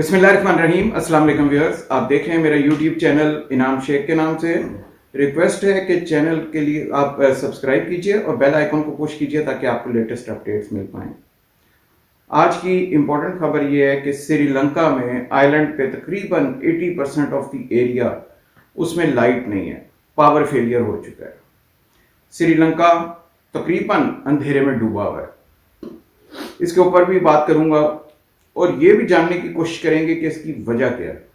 बिस्मिल्लाहिर्रहमानिर्रहीम। अस्सलाम वालेकुम व्यूअर्स, आप देख रहे हैं मेरा यूट्यूब चैनल इनाम शेख के नाम से। रिक्वेस्ट है कि चैनल के लिए आप सब्सक्राइब कीजिए और बेल आइकन को पुश कीजिए ताकि आपको लेटेस्ट अपडेट्स मिल पाएँ। आज की इम्पोर्टेंट खबर यह है कि श्रीलंका में आइलैंड पे तकरीबन 80% ऑफ द एरिया उसमें लाइट नहीं है, पावर फेलियर हो चुका है। श्रीलंका तकरीबन अंधेरे में डूबा हुआ है। इसके ऊपर भी बात करूंगा और ये भी जानने की कोशिश करेंगे कि इसकी वजह क्या है।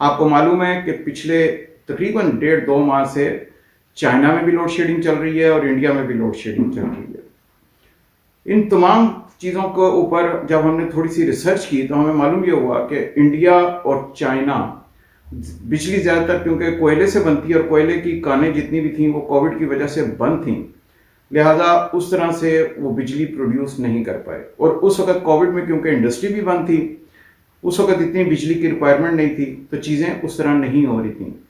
आपको मालूम है कि पिछले तकरीबन 1.5-2 माह से चाइना में भी लोड शेडिंग चल रही है और इंडिया में भी लोड शेडिंग चल रही है। इन तमाम चीज़ों के ऊपर जब हमने थोड़ी सी रिसर्च की तो हमें मालूम ये हुआ कि इंडिया और चाइना बिजली ज़्यादातर क्योंकि कोयले से बनती है और कोयले की कानें जितनी भी थी वो कोविड की वजह से बंद थी, लिहाजा उस तरह से वो बिजली प्रोड्यूस नहीं कर पाए। और उस वक्त कोविड में क्योंकि इंडस्ट्री भी बंद थी, उस वक्त इतनी बिजली की रिक्वायरमेंट नहीं थी, तो चीज़ें उस तरह नहीं हो रही थी।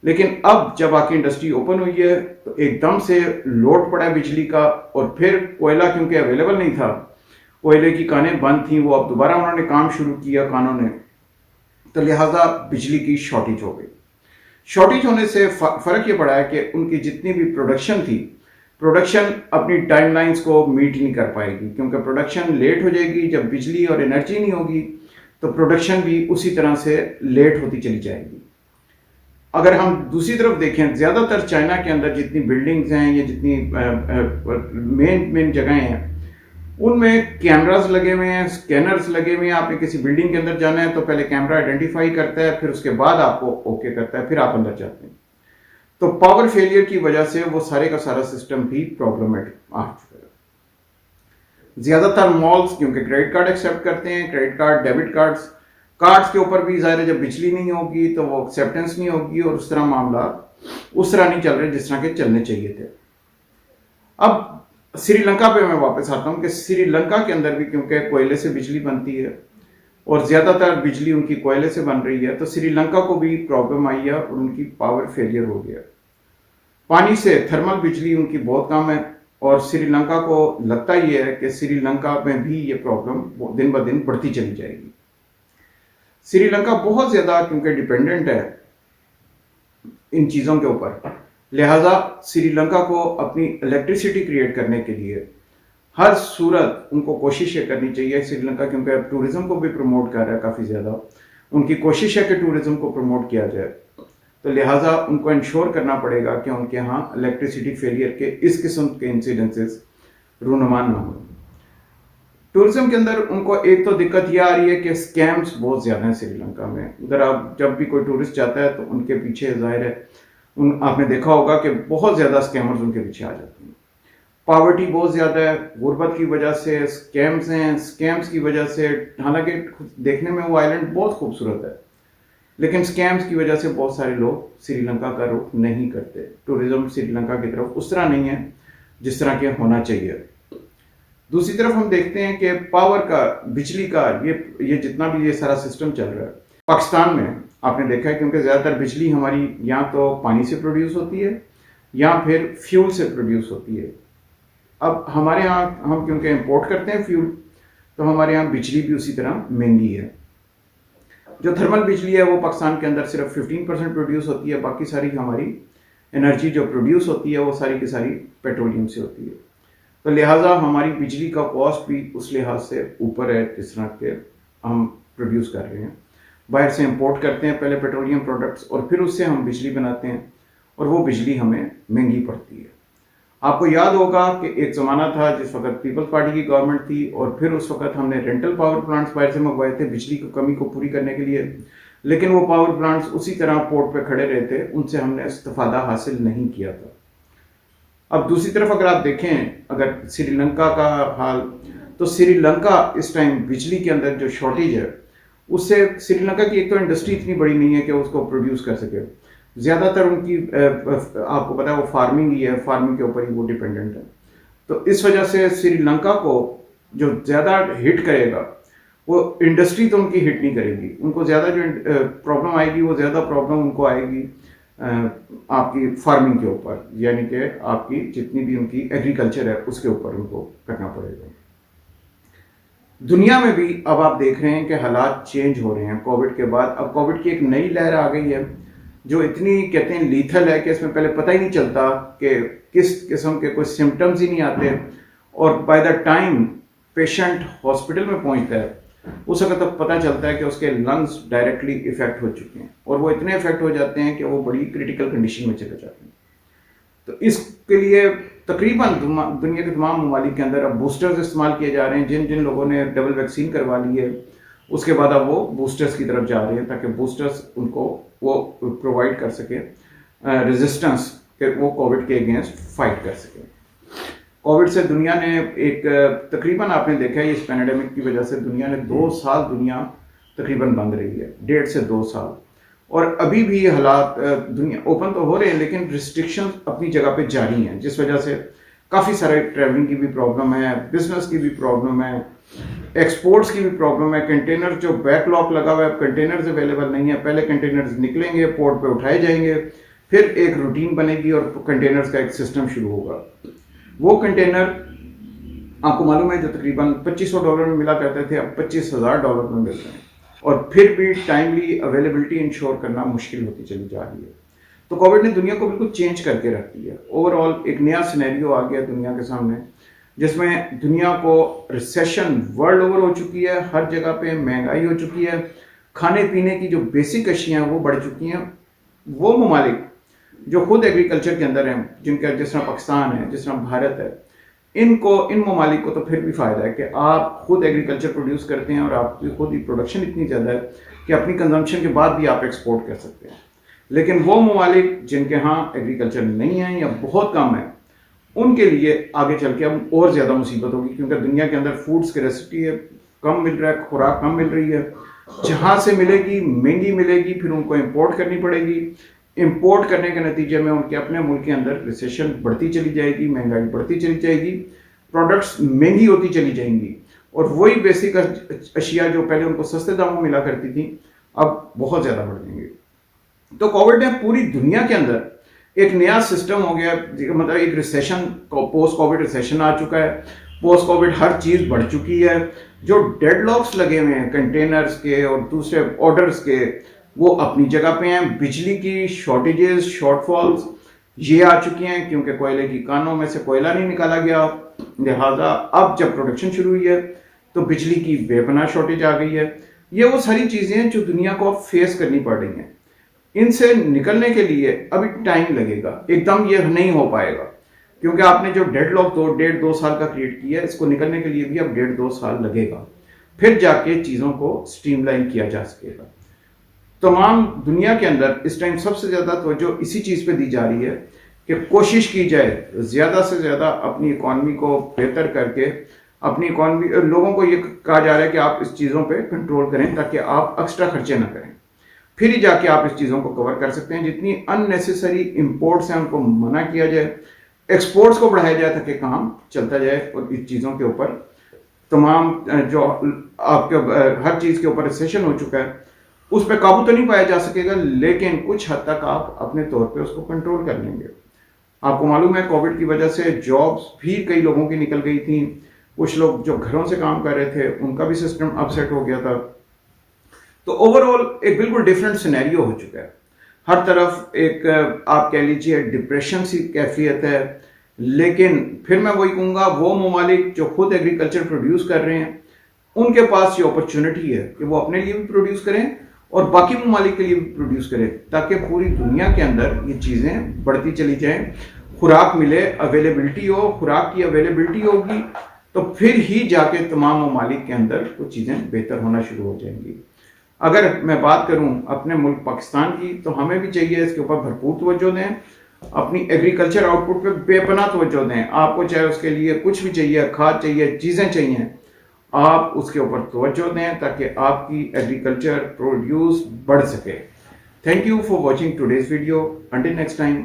लेकिन अब जब आके इंडस्ट्री ओपन हुई है तो एकदम से लोड पड़ा है बिजली का, और फिर कोयला क्योंकि अवेलेबल नहीं था, कोयले की कानें बंद थी, वो अब दोबारा उन्होंने काम शुरू किया कानों ने, तो लिहाजा बिजली की शॉर्टेज हो गई। शॉर्टेज होने से फ़र्क ये पड़ा है कि उनकी जितनी भी प्रोडक्शन थी, प्रोडक्शन अपनी टाइमलाइंस को मीट नहीं कर पाएगी, क्योंकि प्रोडक्शन लेट हो जाएगी। जब बिजली और एनर्जी नहीं होगी तो प्रोडक्शन भी उसी तरह से लेट होती चली जाएगी। अगर हम दूसरी तरफ देखें, ज़्यादातर चाइना के अंदर जितनी बिल्डिंग्स हैं या जितनी मेन जगहें हैं, उनमें कैमरास लगे हुए हैं, स्कैनर्स लगे हुए हैं। आपने किसी बिल्डिंग के अंदर जाना है तो पहले कैमरा आइडेंटिफाई करता है, फिर उसके बाद आपको ओके करता है, फिर आप अंदर जाते हैं। तो पावर फेलियर की वजह से वो सारे का सारा सिस्टम भी प्रॉब्लमेटिक आ चुका है। ज्यादातर मॉल्स क्योंकि क्रेडिट कार्ड एक्सेप्ट करते हैं, क्रेडिट कार्ड, डेबिट कार्ड्स के ऊपर भी ज़ाहिर है जब बिजली नहीं होगी तो वो एक्सेप्टेंस नहीं होगी, और उस तरह मामला उस तरह नहीं चल रहे जिस तरह के चलने चाहिए थे। अब श्रीलंका पे मैं वापस आता हूँ कि श्रीलंका के अंदर भी क्योंकि कोयले से बिजली बनती है और ज़्यादातर बिजली उनकी कोयले से बन रही है, तो श्रीलंका को भी प्रॉब्लम आई है और उनकी पावर फेलियर हो गया। पानी से थर्मल बिजली उनकी बहुत कम है, और श्रीलंका को लगता ही है कि श्रीलंका में भी ये प्रॉब्लम दिन ब दिन बढ़ती चली जाएगी। श्रीलंका बहुत ज़्यादा क्योंकि डिपेंडेंट है इन चीज़ों के ऊपर, लिहाजा श्रीलंका को अपनी इलेक्ट्रिसिटी क्रिएट करने के लिए हर सूरत उनको कोशिश ये करनी चाहिए। श्रीलंका क्योंकि अब टूरिज्म को भी प्रमोट कर रहा है काफ़ी ज़्यादा, उनकी कोशिश है कि टूरिज्म को प्रमोट किया जाए, तो लिहाजा उनको इंश्योर करना पड़ेगा कि उनके यहाँ इलेक्ट्रिसिटी फेलियर के इस किस्म के इंसिडेंसेस रूनुमान ना हो। टूरिज्म के अंदर उनको एक तो दिक्कत यह आ रही है कि स्कैम्स बहुत ज़्यादा हैं श्रीलंका में। उधर आप जब भी कोई टूरिस्ट जाता है तो उनके पीछे जाहिर है आपने देखा होगा कि बहुत ज़्यादा स्कैमर्स उनके पीछे आ जाते हैं। पॉवर्टी बहुत ज़्यादा है, गुर्बत की वजह से स्कैम्स हैं, स्कैम्स की वजह से, हालांकि देखने में वो आइलैंड बहुत खूबसूरत है, लेकिन स्कैम्स की वजह से बहुत सारे लोग श्रीलंका का रुख नहीं करते। टूरिज्म श्रीलंका की तरफ उस तरह नहीं है जिस तरह के होना चाहिए। दूसरी तरफ हम देखते हैं कि पावर का, बिजली का ये जितना भी ये सारा सिस्टम चल रहा है पाकिस्तान में, आपने देखा है क्योंकि ज़्यादातर बिजली हमारी या तो पानी से प्रोड्यूस होती है या फिर फ्यूल से प्रोड्यूस होती है। अब हमारे यहाँ हम क्योंकि इंपोर्ट करते हैं फ्यूल, तो हमारे यहाँ बिजली भी उसी तरह महंगी है। जो थर्मल बिजली है वो पाकिस्तान के अंदर सिर्फ 15% प्रोड्यूस होती है, बाकी सारी हमारी एनर्जी जो प्रोड्यूस होती है वो सारी की सारी पेट्रोलियम से होती है। तो लिहाजा हमारी बिजली का कॉस्ट भी उस लिहाज से ऊपर है जिस तरह के हम प्रोड्यूस कर रहे हैं। बाहर से इंपोर्ट करते हैं पहले पेट्रोलियम प्रोडक्ट्स, और फिर उससे हम बिजली बनाते हैं, और वो बिजली हमें महंगी पड़ती है। आपको याद होगा कि एक ज़माना था जिस वक्त पीपल्स पार्टी की गवर्नमेंट थी, और फिर उस वक्त हमने रेंटल पावर प्लांट्स बाहर से मंगवाए थे बिजली की कमी को पूरी करने के लिए, लेकिन वो पावर प्लांट्स उसी तरह पोर्ट पे खड़े रहे थे, उनसे हमने इस्तिफादा हासिल नहीं किया था। अब दूसरी तरफ अगर आप देखें अगर श्रीलंका का हाल, तो श्रीलंका इस टाइम बिजली के अंदर जो शॉर्टेज है उससे श्रीलंका की एक तो इंडस्ट्री इतनी बड़ी नहीं है कि उसको प्रोड्यूस कर सके। ज़्यादातर उनकी आपको पता है वो फार्मिंग ही है, फार्मिंग के ऊपर ही वो डिपेंडेंट है। तो इस वजह से श्रीलंका को जो ज़्यादा हिट करेगा वो इंडस्ट्री तो उनकी हिट नहीं करेगी, उनको ज़्यादा जो प्रॉब्लम आएगी वो ज़्यादा प्रॉब्लम उनको आएगी आपकी फार्मिंग के ऊपर, यानी कि आपकी जितनी भी उनकी एग्रीकल्चर है उसके ऊपर उनको करना पड़ेगा। दुनिया में भी अब आप देख रहे हैं कि हालात चेंज हो रहे हैं कोविड के बाद। अब कोविड की एक नई लहर आ गई है जो इतनी कहते हैं लीथल है कि इसमें पहले पता ही नहीं चलता कि किस किस्म के कोई सिम्टम्स ही नहीं आते, और by the time patient hospital में पहुंचता है उस वक्त तक पता चलता है कि उसके लंग्स डायरेक्टली इफेक्ट हो चुके हैं, और वो इतने इफेक्ट हो जाते हैं कि वो बड़ी क्रिटिकल कंडीशन में चले जाते हैं। तो इसके लिए तकरीबन दुनिया के तमाम ममालिक के अंदर अब बूस्टर्स इस्तेमाल किए जा रहे हैं। जिन जिन लोगों ने डबल वैक्सीन करवा ली है उसके बाद अब वो बूस्टर्स की तरफ जा रहे हैं ताकि बूस्टर्स उनको वो प्रोवाइड कर सके रेजिस्टेंस कि वो कोविड के अगेंस्ट फाइट कर सके। कोविड से दुनिया ने एक तकरीबन आपने देखा है इस पैंडेमिक की वजह से दुनिया ने 2 साल दुनिया तकरीबन बंद रही है, 1.5 से 2 साल। और अभी भी ये हालात दुनिया ओपन तो हो रहे हैं लेकिन रिस्ट्रिक्शन अपनी जगह पे जारी हैं, जिस वजह से काफ़ी सारे ट्रैवलिंग की भी प्रॉब्लम है, बिजनेस की भी प्रॉब्लम है, एक्सपोर्ट्स की भी प्रॉब्लम है। कंटेनर जो बैकलॉग लगा हुआ है, कंटेनर्स अवेलेबल नहीं है। पहले कंटेनर्स निकलेंगे, पोर्ट पे उठाए जाएंगे, फिर एक रूटीन बनेगी और कंटेनर्स का एक सिस्टम शुरू होगा। वो कंटेनर आपको मालूम है जो तकरीबन $2500 में मिला करते थे अब $25,000 में मिल रहे हैं, और फिर भी टाइमली अवेलेबिलिटी इंश्योर करना मुश्किल होती चली जा रही है। तो कोविड ने दुनिया को बिल्कुल चेंज करके रख दिया। ओवरऑल एक नया सिनेरियो आ गया दुनिया के सामने जिसमें दुनिया को रिसेशन वर्ल्ड ओवर हो चुकी है, हर जगह पे महंगाई हो चुकी है, खाने पीने की जो बेसिक अशियाँ वो बढ़ चुकी हैं। वो ममालिक जो खुद एग्रीकल्चर के अंदर हैं, जिनका जिस तरह पाकिस्तान है, जिस तरह भारत है, इन ममालिक को तो फिर भी फायदा है कि आप खुद एग्रीकल्चर प्रोड्यूस करते हैं और आपकी खुद ही प्रोडक्शन इतनी ज़्यादा है कि अपनी कंजम्पशन के बाद भी आप एक्सपोर्ट कर सकते हैं। लेकिन वो ममालिक जिनके यहाँ एग्रीकल्चर नहीं है या बहुत कम है, उनके लिए आगे चल के अब और ज़्यादा मुसीबत होगी, क्योंकि दुनिया के अंदर फूड स्कैर्सिटी है, कम मिल रहा है, खुराक कम मिल रही है, जहाँ से मिलेगी महंगी मिलेगी, फिर उनको इम्पोर्ट करनी पड़ेगी। इंपोर्ट करने के नतीजे में उनके अपने मुल्क के अंदर रिसेशन बढ़ती चली जाएगी, महंगाई बढ़ती चली जाएगी, प्रोडक्ट्स महंगी होती चली जाएंगी, और वही बेसिक अशिया जो पहले उनको सस्ते दामों में मिला करती थी अब बहुत ज़्यादा बढ़ जाएंगी। तो कोविड ने पूरी दुनिया के अंदर एक नया सिस्टम हो गया, मतलब एक रिसेशन, पोस्ट कोविड रिसेशन आ चुका है। पोस्ट कोविड हर चीज़ बढ़ चुकी है। जो डेडलॉक्स लगे हुए हैं कंटेनर्स के और दूसरे ऑर्डर्स के, वो अपनी जगह पे हैं। बिजली की शॉर्टेजेस, शॉर्टफॉल्स ये आ चुकी हैं क्योंकि कोयले की कानों में से कोयला नहीं निकाला गया, लिहाजा अब जब प्रोडक्शन शुरू हुई है तो बिजली की बेपनाह शॉर्टेज आ गई है। ये वो सारी चीज़ें हैं जो दुनिया को अब फेस करनी पड़ रही हैं। इनसे निकलने के लिए अभी टाइम लगेगा, एकदम ये नहीं हो पाएगा, क्योंकि आपने जो डेडलॉक 1.5-2 साल का क्रिएट किया है, इसको निकलने के लिए भी अब 1.5-2 साल लगेगा, फिर जाके चीज़ों को स्ट्रीमलाइन किया जा सकेगा। तमाम दुनिया के अंदर इस टाइम सबसे ज़्यादा तवज्जो इसी चीज़ पे दी जा रही है कि कोशिश की जाए ज़्यादा से ज़्यादा अपनी इकॉनमी को बेहतर करके, अपनी इकॉनमी, लोगों को ये कहा जा रहा है कि आप इस चीज़ों पे कंट्रोल करें ताकि आप एक्स्ट्रा खर्चे ना करें, फिर ही जाके आप इस चीज़ों को कवर कर सकते हैं। जितनी अननेसेसरी इंपोर्ट्स हैं उनको मना किया जाए, एक्सपोर्ट्स को बढ़ाया जाए ताकि काम चलता जाए, और इस चीज़ों के ऊपर तमाम जो आपके हर चीज़ के ऊपर रिसेशन हो चुका है उस पर काबू तो नहीं पाया जा सकेगा, लेकिन कुछ हद तक आप अपने तौर पे उसको कंट्रोल कर लेंगे। आपको मालूम है कोविड की वजह से जॉब्स भी कई लोगों की निकल गई थी, कुछ लोग जो घरों से काम कर रहे थे उनका भी सिस्टम अपसेट हो गया था। तो ओवरऑल एक बिल्कुल डिफरेंट सिनेरियो हो चुका है। हर तरफ एक आप कह लीजिए डिप्रेशन सी कैफियत है। लेकिन फिर मैं वही कहूँगा, वो ममालिक जो खुद एग्रीकल्चर प्रोड्यूस कर रहे हैं उनके पास ये अपॉर्चुनिटी है कि वो अपने लिए भी प्रोड्यूस करें और बाकी ममालिक के लिए भी प्रोड्यूस करें, ताकि पूरी दुनिया के अंदर ये चीज़ें बढ़ती चली जाएं, खुराक मिले, अवेलेबिलिटी हो। खुराक की अवेलेबिलिटी होगी तो फिर ही जाके तमाम ममालिक के अंदर कुछ चीज़ें बेहतर होना शुरू हो जाएंगी। अगर मैं बात करूं अपने मुल्क पाकिस्तान की, तो हमें भी चाहिए इसके ऊपर भरपूर तवज्जो दें, अपनी एग्रीकल्चर आउटपुट पे बेपनाह तवज्जो दें। आपको चाहे उसके लिए कुछ भी चाहिए, खाद चाहिए, चीज़ें चाहिए, आप उसके ऊपर तवज्जो दें ताकि आपकी एग्रीकल्चर प्रोड्यूस बढ़ सके। Thank you for watching today's video. Until next time,